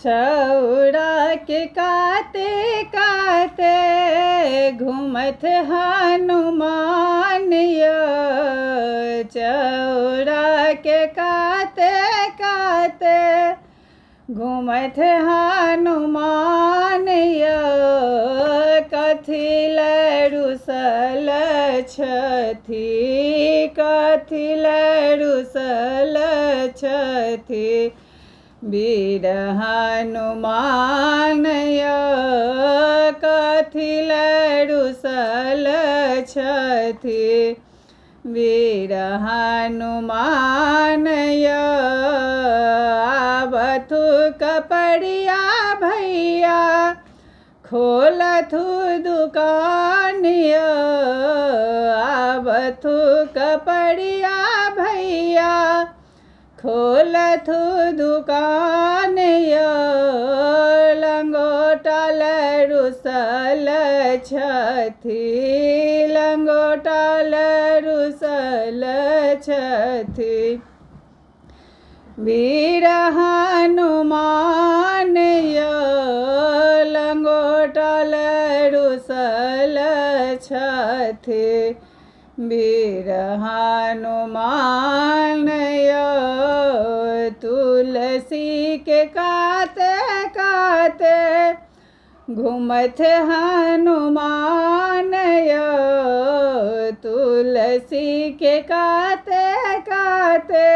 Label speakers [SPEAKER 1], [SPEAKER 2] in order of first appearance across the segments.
[SPEAKER 1] चौरा के काते काते घूमत हनुमान य। चौरा के काते काते घूमत हनुमान य। कथी लए रुसल छथि, कथी लए रुसल छथि वीर हनुमान य। कथी लए रुसल छथि वीर हनुमान य। आबथु कपड़िया भैया खोलथु दुकान य। आबथु कपड़िया भैया खोलथु दुकान य। लंगोटा लए रुसल छथि, लंगोटा लए रुसल छथि वीर हनुमान य। लंगोटा लए रुसल छथि वीर हनुमान य। तुलसी के काते काते घूमत हनुमान य। तुलसी के काते काते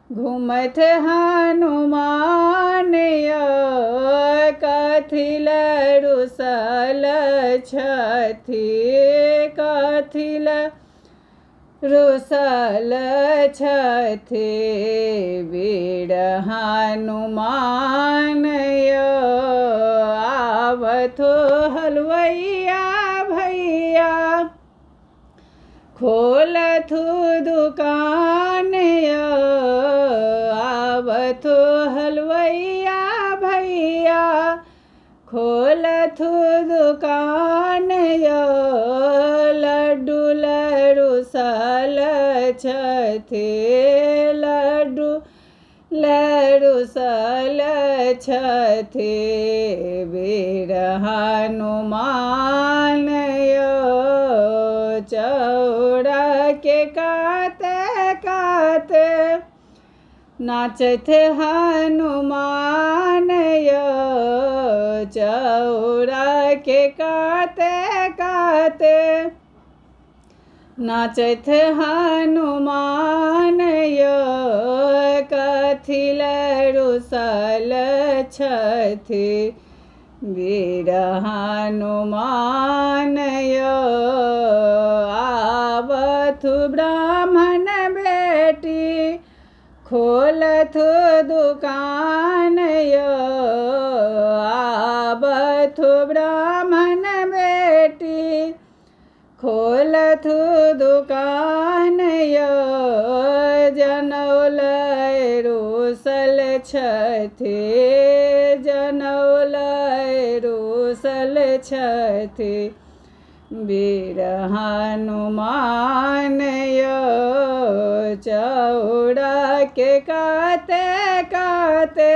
[SPEAKER 1] घूमत हनुमान य। कथी लए रुसल छथि, कथी लए रुसल छथि वीर हनुमान य। आबथु हलवैया भैया खोलथु दुकान य। आबथु हलवैया भैया खोलथु दुकान य। लड्डू लए रुसल छथि, लड्डू लए रुसल छथि वीर हनुमान य। चौरा के काते काते नाचत हनुमान य। चौरा के काते काते नाचत हनुमान य। कथी लए रुसल छथि वीर हनुमान य। आबथु ब्राह्मण बेटी खोलथु दुकान य। आबथु ब्राह्मण बेटी खोलथु दुकान य। जनौ लए रुसल छथि, जनौ लए रुसल छथि वीर हनुमान य। चौरा के काते काते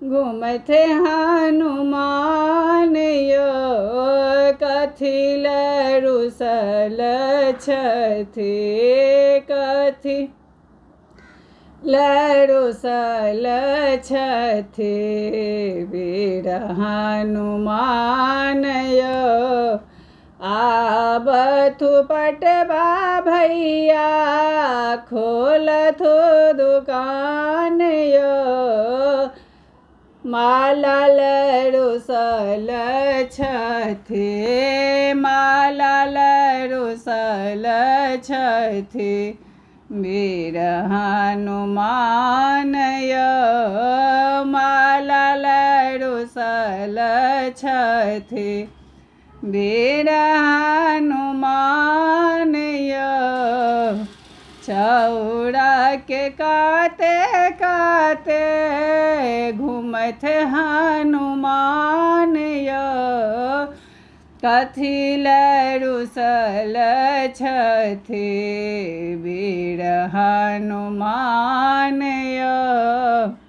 [SPEAKER 1] घूमत हनुमान य। कथी लए रुसल छथि, कथी लए रुसल छथि वीर हनुमान य। आबथु पटवा भैया खोलथु दुकान य। माला लए रुसल छथि, माला लए रुसल छथि वीर हनुमान य। माला लए रुसल छथि वीर हनुमान य। चौरा के काते काते घूमत हनुमान य। कथी लए रुसल छथि वीर हनुमान य।